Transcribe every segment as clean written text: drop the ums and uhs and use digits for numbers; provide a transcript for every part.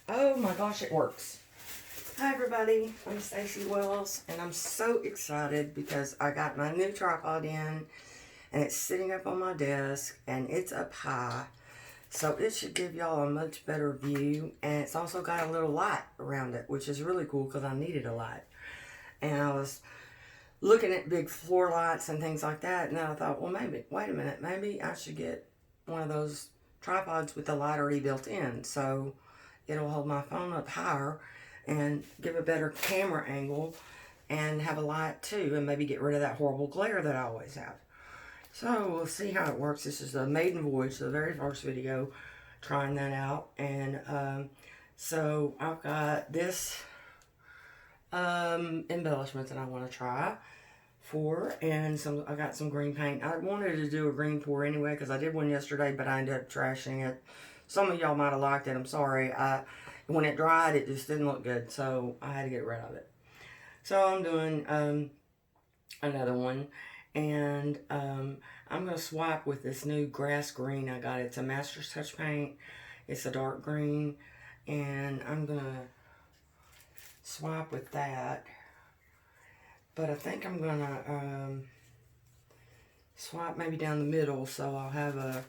Oh my gosh, it works. Hi everybody, I'm Stacy Wells, and I'm so excited because I got my new tripod in, and it's sitting up on my desk, and it's up high, so it should give y'all a much better view, and it's also got a little light around it, which is really cool because I needed a light. And I was looking at big floor lights and things like that, and then I thought, well, maybe, wait a minute, maybe I should get one of those tripods with the light already built in, so it'll hold my phone up higher and give a better camera angle and have a light too, and maybe get rid of that horrible glare that I always have. So we'll see how it works. This is the maiden voyage, the very first video trying that out. And so I've got this embellishment that I want to try for, and I got some green paint. I wanted to do a green pour anyway because I did one yesterday, but I ended up trashing it. Some of y'all might have liked it. I'm sorry. When it dried, it just didn't look good, so I had to get rid of it. So I'm doing another one, and I'm going to swap with this new grass green I got. It's a Master's Touch paint. It's a dark green, and I'm going to swap with that. But I think I'm going to swap maybe down the middle, so I'll have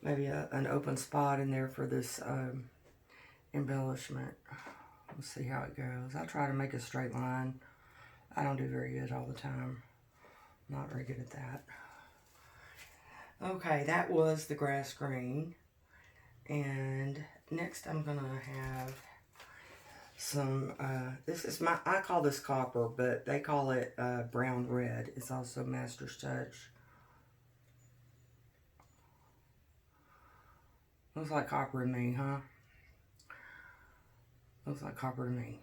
maybe an open spot in there for this embellishment. We'll see how it goes. I try to make a straight line. I don't do very good all the time. I'm not very good at that. Okay, that was the grass green. And next I'm gonna have some, this is I call this copper, but they call it brown red. It's also Master's Touch. Looks like copper to me, huh? Looks like copper to me.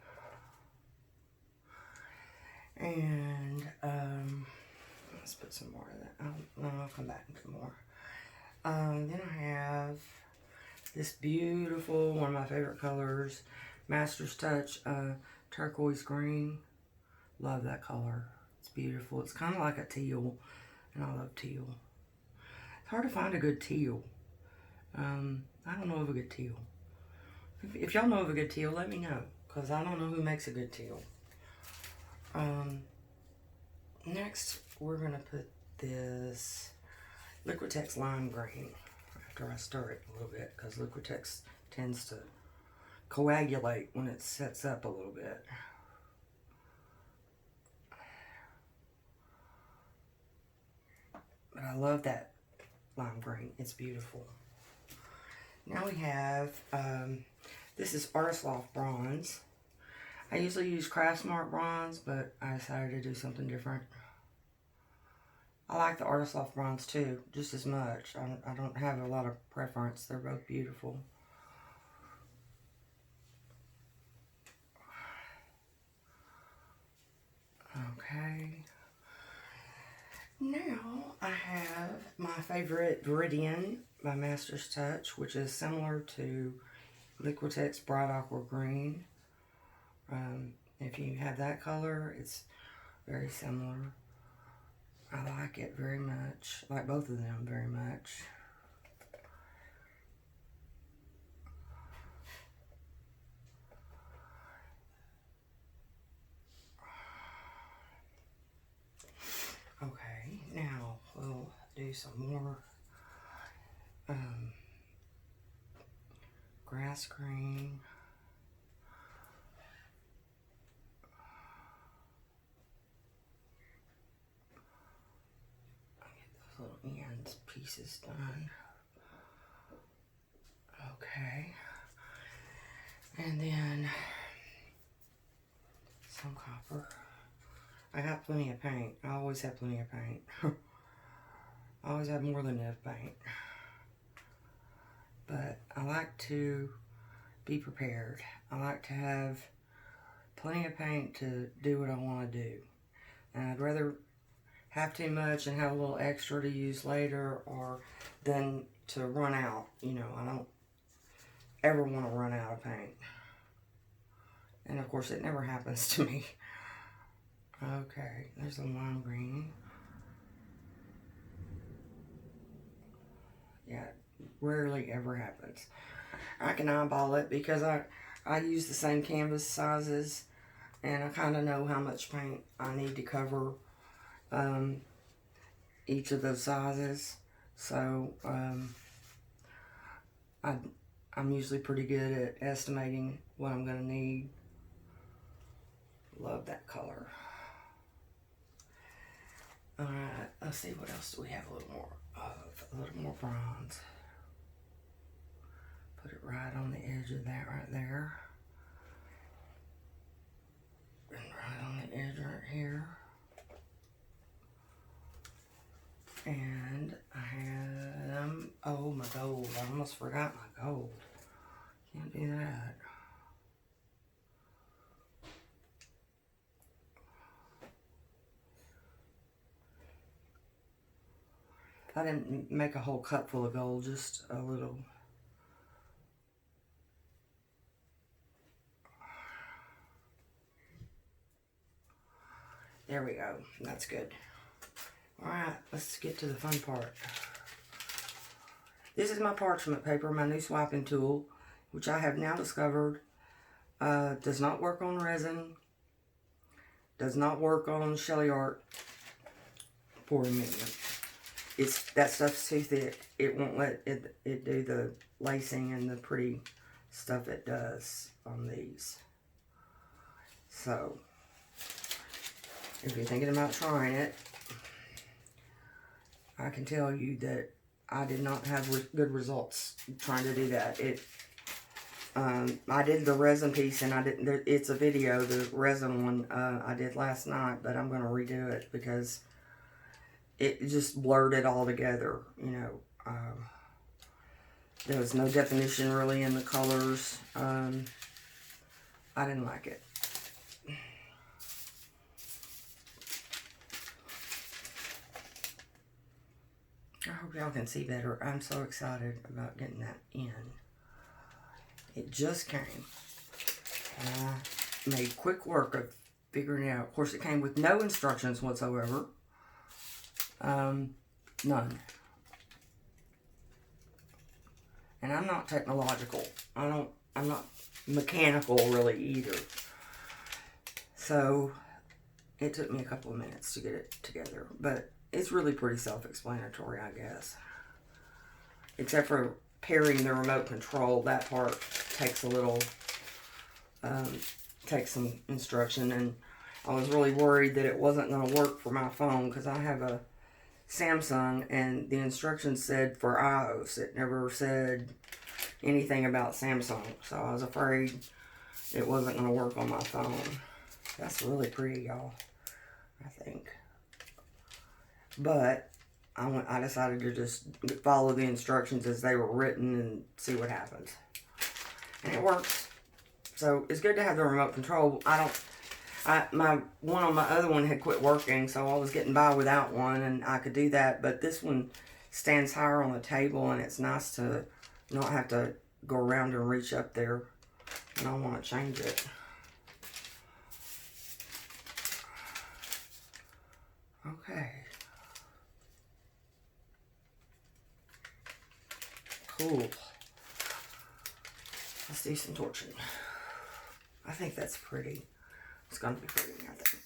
And let's put some more of that. I'll come back and put more. Then I have this beautiful, one of my favorite colors, Master's Touch turquoise green. Love that color. It's beautiful. It's kind of like a teal, and I love teal. It's hard to find a good teal. I don't know of a good teal. If y'all know of a good teal, let me know, because I don't know who makes a good teal. Next, we're going to put this Liquitex lime green after I stir it a little bit, because Liquitex tends to coagulate when it sets up a little bit. But I love that lime green. It's beautiful. Now we have, this is Artist Loft bronze. I usually use Craftsmart bronze, but I decided to do something different. I like the Artist Loft bronze too, just as much. I don't have a lot of preference. They're both beautiful. Okay. Now I have my favorite Viridian by Master's Touch, which is similar to Liquitex Bright Aqua Green. If you have that color, it's very similar. I like it very much. I like both of them very much. Okay, now we'll do some more grass green. Little ends pieces done. Okay, and then some copper. I got plenty of paint. I always have plenty of paint. I always have more than enough paint. But I like to be prepared. I like to have plenty of paint to do what I want to do. And I'd rather have too much and have a little extra to use later, or than to run out. You know, I don't ever want to run out of paint. And of course it never happens to me. Okay, there's the lime green. Yeah, rarely ever happens. I can eyeball it because I I use the same canvas sizes, and I kind of know how much paint I need to cover each of those sizes. So I'm usually pretty good at estimating what I'm going to need. Love that color. Alright, let's see what else do we have a little more of. A little more bronze. Put it right on the edge of that right there. And right on the edge right here. And I have, oh, my gold. I almost forgot my gold. Can't do that. I didn't make a whole cup full of gold, just a little. There we go. That's good. Alright, let's get to the fun part. This is my parchment paper, my new swiping tool, which I have now discovered does not work on resin, does not work on Shelly art for a minute. That stuff's too thick. It won't let it do the lacing and the pretty stuff it does on these. So, if you're thinking about trying it, I can tell you that I did not have good results trying to do that. I did the resin piece, and I didn't. It's a video, the resin one I did last night, but I'm going to redo it because it just blurred it all together. You know, there was no definition really in the colors. I didn't like it. I hope y'all can see better. I'm so excited about getting that in. It just came. I made quick work of figuring it out. Of course, it came with no instructions whatsoever. None. And I'm not technological. I'm not mechanical really either. So, it took me a couple of minutes to get it together. But it's really pretty self-explanatory, I guess. Except for pairing the remote control. That part takes a little, takes some instruction. And I was really worried that it wasn't going to work for my phone because I have a Samsung and the instructions said for iOS. It never said anything about Samsung. So I was afraid it wasn't going to work on my phone. That's really pretty, y'all, I think. But I decided to just follow the instructions as they were written and see what happens. And it works. So it's good to have the remote control. My one on my other one had quit working, so I was getting by without one, and I could do that. But this one stands higher on the table, and it's nice to not have to go around and reach up there. And I want to change it. Okay. Cool. Let's do some torching. I think that's pretty. It's going to be pretty, I think.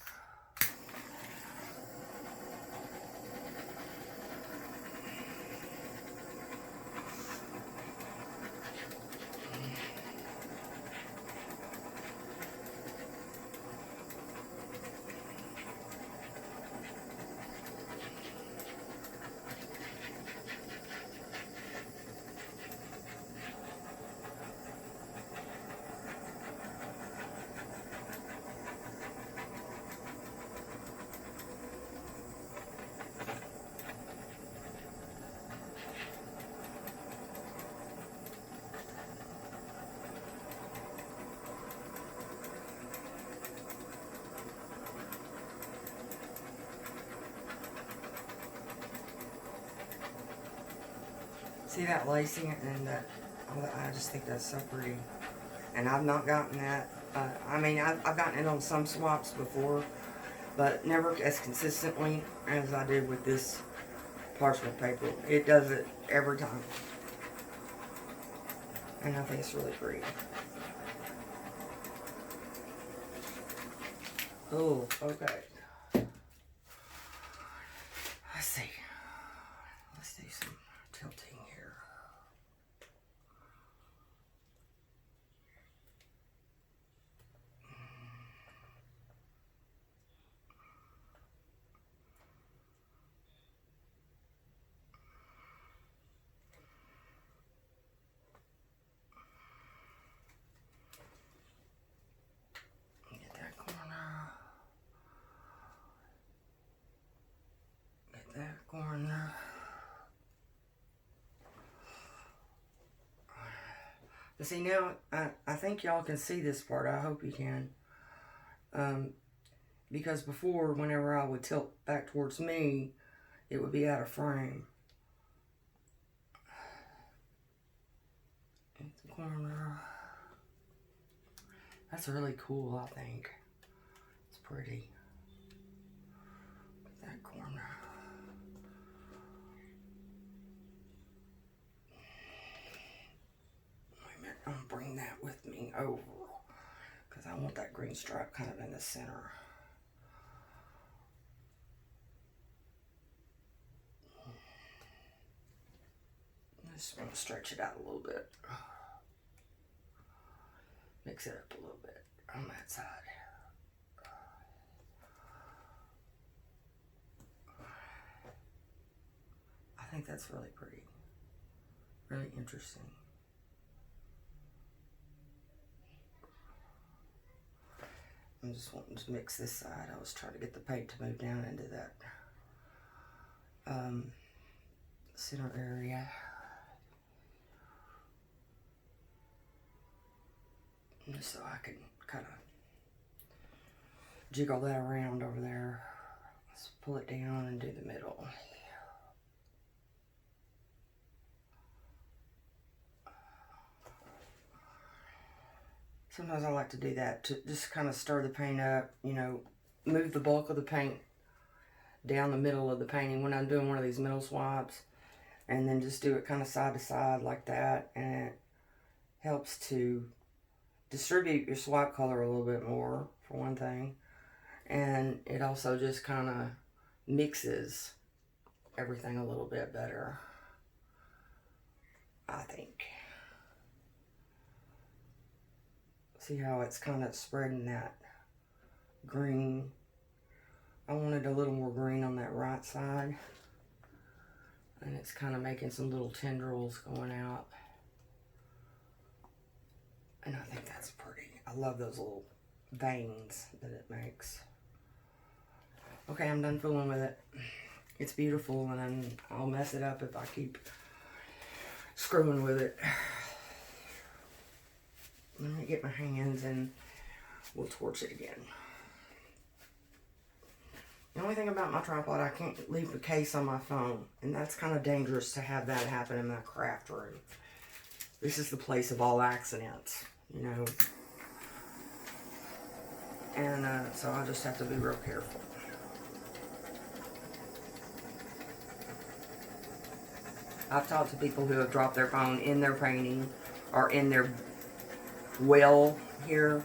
See that lacing and that? I just think that's so pretty. And I've not gotten that. I mean, I've gotten it on some swaps before, but never as consistently as I did with this parchment paper. It does it every time. And I think it's really pretty. Oh, okay. Let's see. Let's do some tilting here. Get that corner. Get that corner. But see, now, I think y'all can see this part. I hope you can. Because before, whenever I would tilt back towards me, it would be out of frame. Get the corner. That's really cool, I think. It's pretty. Get that corner. Wait a minute, I'm gonna bring that with me over. Because I want that green stripe kind of in the center. I just want to stretch it out a little bit. Mix it up a little bit on that side. I think that's really pretty. Really interesting. I'm just wanting to mix this side. I was trying to get the paint to move down into that center area. Just so I can kind of jiggle that around over there. Let's pull it down and do the middle. Sometimes I like to do that to just kind of stir the paint up, you know, move the bulk of the paint down the middle of the painting when I'm doing one of these middle swipes, and then just do it kind of side to side like that, and it helps to distribute your swipe color a little bit more, for one thing, and it also just kind of mixes everything a little bit better, I think. See how it's kind of spreading that green. I wanted a little more green on that right side, and it's kind of making some little tendrils going out. And I think that's pretty. I love those little veins that it makes. Okay, I'm done fooling with it. It's beautiful, and I'll mess it up if I keep screwing with it. Let me get my hands and we'll torch it again. The only thing about my tripod, I can't leave the case on my phone, and that's kind of dangerous to have that happen in my craft room. This is the place of all accidents, you know. And so I just have to be real careful. I've talked to people who have dropped their phone in their painting or in their well here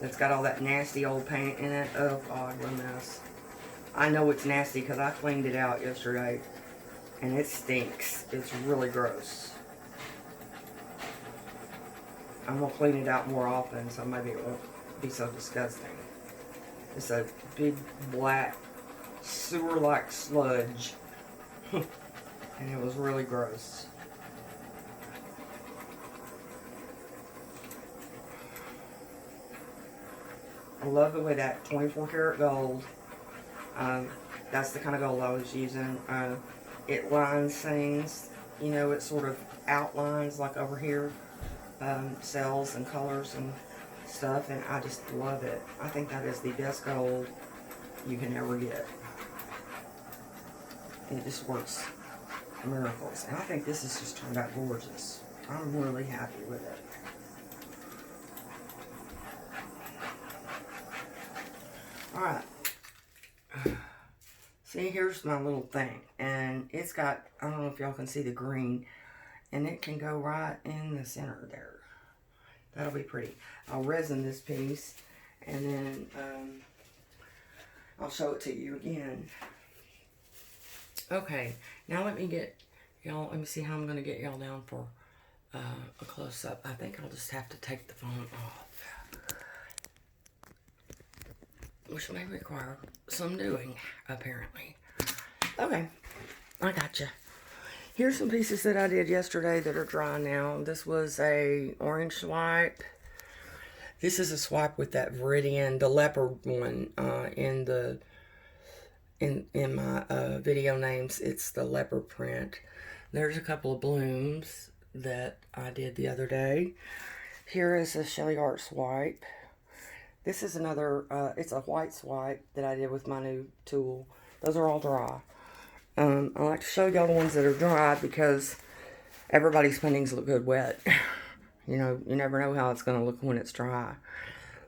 that's got all that nasty old paint in it. Oh God, what a mess. I know it's nasty because I cleaned it out yesterday and it stinks. It's really gross. I'm going to clean it out more often so maybe it won't be so disgusting. It's a big black sewer-like sludge and it was really gross. I love the way that 24 karat gold, that's the kind of gold I was using. It lines things, you know, it sort of outlines like over here, cells and colors and stuff, and I just love it. I think that is the best gold you can ever get. It just works miracles. And I think this has just turned out gorgeous. I'm really happy with it. Alright, see, here's my little thing, and it's got, I don't know if y'all can see the green, and it can go right in the center there. That'll be pretty. I'll resin this piece, and then I'll show it to you again. Okay, now let me get y'all, let me see how I'm going to get y'all down for a close-up. I think I'll just have to take the phone off, which may require some doing, apparently. Okay, I gotcha. Here's some pieces that I did yesterday that are dry now. This was a orange swipe. This is a swipe with that Viridian, the leopard one, in my video names. It's the leopard print. There's a couple of blooms that I did the other day. Here is a Shelly Art swipe. This is another, it's a white swipe that I did with my new tool. Those are all dry. I like to show y'all the ones that are dry because everybody's paintings look good wet. You know, you never know how it's going to look when it's dry.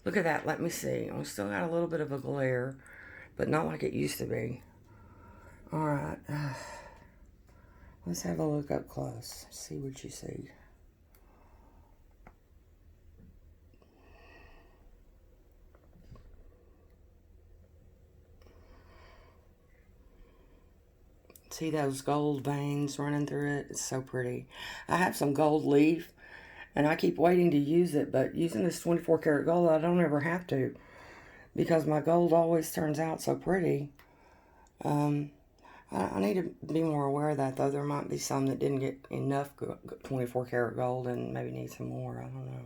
Look at that. Let me see. I still got a little bit of a glare, but not like it used to be. Alright. Let's have a look up close. See what you see. See those gold veins running through it? It's so pretty. I have some gold leaf, and I keep waiting to use it, but using this 24 karat gold, I don't ever have to, because my gold always turns out so pretty. I need to be more aware of that, though. There might be some that didn't get enough 24 karat gold and maybe need some more. I don't know.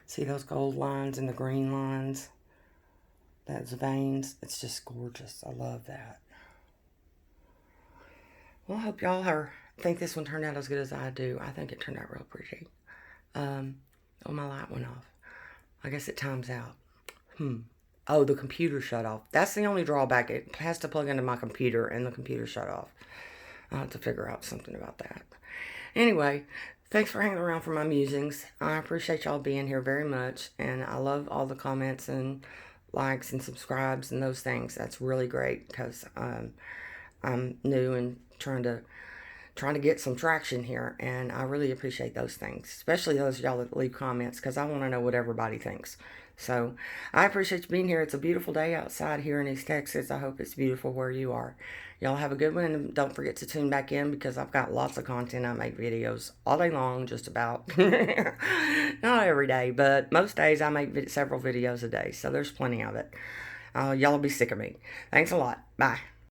See those gold lines and the green lines? Those veins. It's just gorgeous. I love that. Well, I hope y'all think this one turned out as good as I do. I think it turned out real pretty. Oh, my light went off. I guess it times out. Oh, the computer shut off. That's the only drawback. It has to plug into my computer, and the computer shut off. I'll have to figure out something about that. Anyway, thanks for hanging around for my musings. I appreciate y'all being here very much, and I love all the comments and likes and subscribes and those things. That's really great, because I'm new and trying to get some traction here, and I really appreciate those things, especially those y'all that leave comments, because I want to know what everybody thinks. So I appreciate you being here. It's a beautiful day outside here in East Texas. I hope it's beautiful where you are. Y'all have a good one, and don't forget to tune back in, because I've got lots of content. I make videos all day long, just about. Not every day, but most days I make several videos a day, so there's plenty of it. Y'all will be sick of me. Thanks a lot. Bye.